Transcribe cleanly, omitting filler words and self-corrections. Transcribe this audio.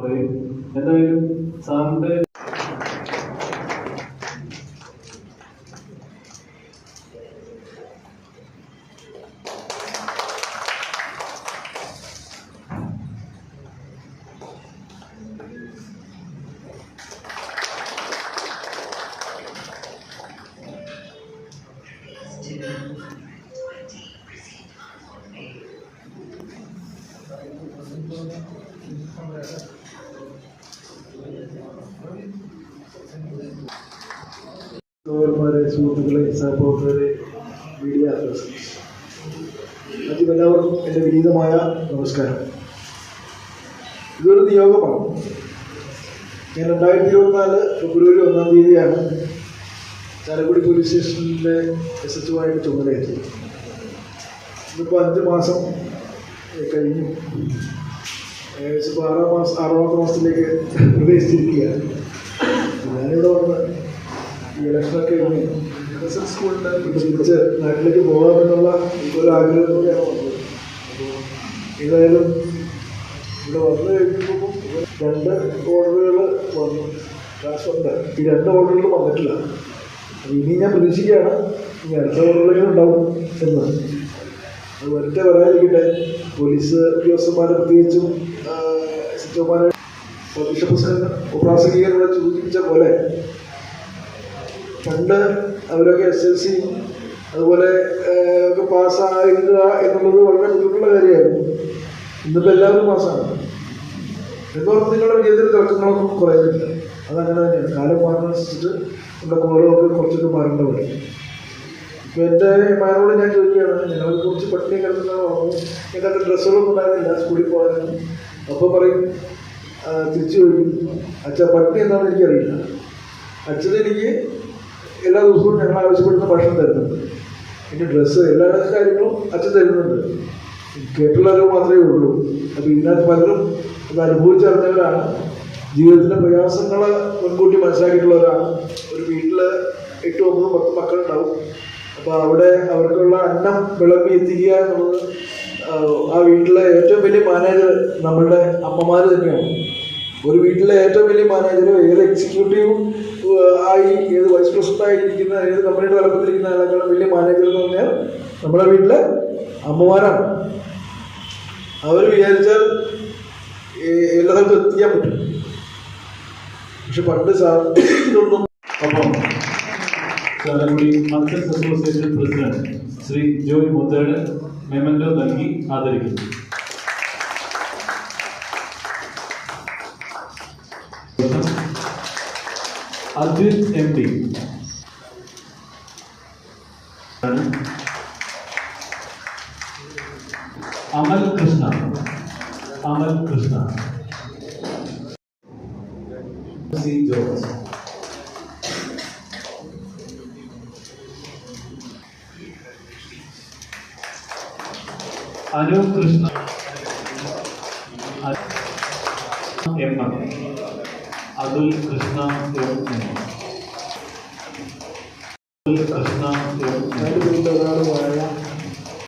എന്തായാലും സാറിന്റെ സുഹൃത്തുക്കളെ, സഹപ്രവർത്തകരെ, മീഡിയ അസോസിയേഷൻ, ആദ്യം എല്ലാവർക്കും എൻ്റെ വിനീതമായ നമസ്കാരം. ഇതൊരു നിയോഗമാണ്. ഞാൻ 2024 ഫെബ്രുവരി 1-ാം തീയതിയാണ് ചാലക്കുടി പോലീസ് സ്റ്റേഷനിലെ SHO ആയിട്ട് ചുമതലയേറ്റത്. ഇതിപ്പോൾ 5 മാസം കഴിഞ്ഞു. ഏകദേശം ഇപ്പോൾ 6-ാമത്തെ മാസത്തിലേക്ക് പ്രവേശിച്ചിരിക്കുകയാണ്. ഞാനിവിടെ വന്ന് ഈ ഇലക്ഷനൊക്കെ സ്കൂളിൻ്റെ തിരിച്ച് നാട്ടിലേക്ക് പോകാമെന്നുള്ള ഒരു ആഗ്രഹത്തോടെയാണ് വന്നത്. അപ്പോൾ ഏതായാലും ഇവിടെ വന്നു കഴിഞ്ഞപ്പോൾ 2 ഓർഡറുകൾ വന്നു. ക്ലാസ്സുണ്ട്. ഈ 2 ഓർഡറുകൾ വന്നിട്ടില്ല. അപ്പോൾ ഇനി ഞാൻ പ്രതീക്ഷിക്കുകയാണ് ഇനി അടുത്ത ഓർഡറുകൾ ഉണ്ടാവും എന്ന്. അത് വരട്ടെ, വരാതിരിക്കട്ടെ. പോലീസ് ഉദ്യോഗസ്ഥന്മാരെ പ്രത്യേകിച്ചും SHOമാരെ പ്രാസംഗികരുടെ സൂചിപ്പിച്ച പോലെ പണ്ട് അവരൊക്കെ SLC അതുപോലെ ഒക്കെ പാസ്സാകുക എന്നുള്ളത് വളരെ ബുദ്ധിമുട്ടുള്ള കാര്യമായിരുന്നു. ഇന്നിപ്പോൾ എല്ലാവരും പാസ്സാണ്. എന്നോർത്ത് നിങ്ങളുടെ വിജയത്തിൽ തർക്കങ്ങളൊന്നും കുറയുന്നില്ല. അതങ്ങനെ തന്നെയാണ്. കാലം മാറുന്നതനുസരിച്ചിട്ട് നമ്മുടെ കോളമൊക്കെ കുറച്ചൊക്കെ മാറേണ്ട പോലെ. ഇപ്പോൾ എൻ്റെ മാരോട് ഞാൻ ചോദിക്കുകയാണ്, ഞങ്ങൾക്ക് കുറച്ച് പട്ടിണി കിടക്കുന്നതാണോ, ഏതാണ്ട് ഡ്രസ്സുകളൊന്നും ഉണ്ടായിരുന്നില്ല സ്കൂളിൽ പോകാനും. അപ്പോൾ പറയും, തിരിച്ചു ചോദിക്കും, അച്ഛാ പട്ടിണി എന്താണെന്ന് എനിക്കറിയില്ല. അച്ഛൻ എനിക്ക് എല്ലാ ദിവസവും ഞങ്ങൾ ആവശ്യപ്പെടുന്ന ഭക്ഷണം തരുന്നുണ്ട്. പിന്നെ ഡ്രസ്സ്, എല്ലാ കാര്യങ്ങളും അച്ഛൻ തരുന്നുണ്ട്. കേട്ടുള്ളവർ മാത്രമേ ഉള്ളൂ. അപ്പോൾ ഇതിനകത്ത് പലരും അത് അനുഭവിച്ചറിഞ്ഞവരാണ്. ജീവിതത്തിലെ പ്രയാസങ്ങൾ മുൻകൂട്ടി മനസ്സിലാക്കിയിട്ടുള്ളവരാണ്. ഒരു വീട്ടിൽ 8, 9, 10 മക്കളുണ്ടാവും. അപ്പോൾ അവിടെ അവർക്കുള്ള അന്നം വിളമ്പി എത്തിക്കുക എന്നുള്ളത് ആ വീട്ടിലെ ഏറ്റവും വലിയ മാനേജർ നമ്മളുടെ അമ്മമാർ തന്നെയാണ്. ഒരു വീട്ടിലെ ഏറ്റവും വലിയ മാനേജർ, ഏത് എക്സിക്യൂട്ടീവ് ആയി, ഏത് വൈസ് പ്രസിഡന്റ് ആയിരിക്കുന്ന, ഏത് കമ്പനിയുടെ തലപ്പത്തിരിക്കുന്ന ആളെക്കാളും വലിയ മാനേജർ എന്ന് പറഞ്ഞാൽ നമ്മുടെ വീട്ടിലെ അമ്മമാരാണ്. അവർ വിചാരിച്ചാൽ എല്ലാ സ്ഥലത്തും എത്തിക്കാൻ പറ്റും. പക്ഷെ പണ്ട് ഇതൊന്നും. അപ്പം Chalakudy merchants association president Shri Joy Muthedu memento നൽകി ആദരിക്കുന്നു. Arjun MD, Amal Krishna, C George, Anoop Krishna, MM, Athul Krishna,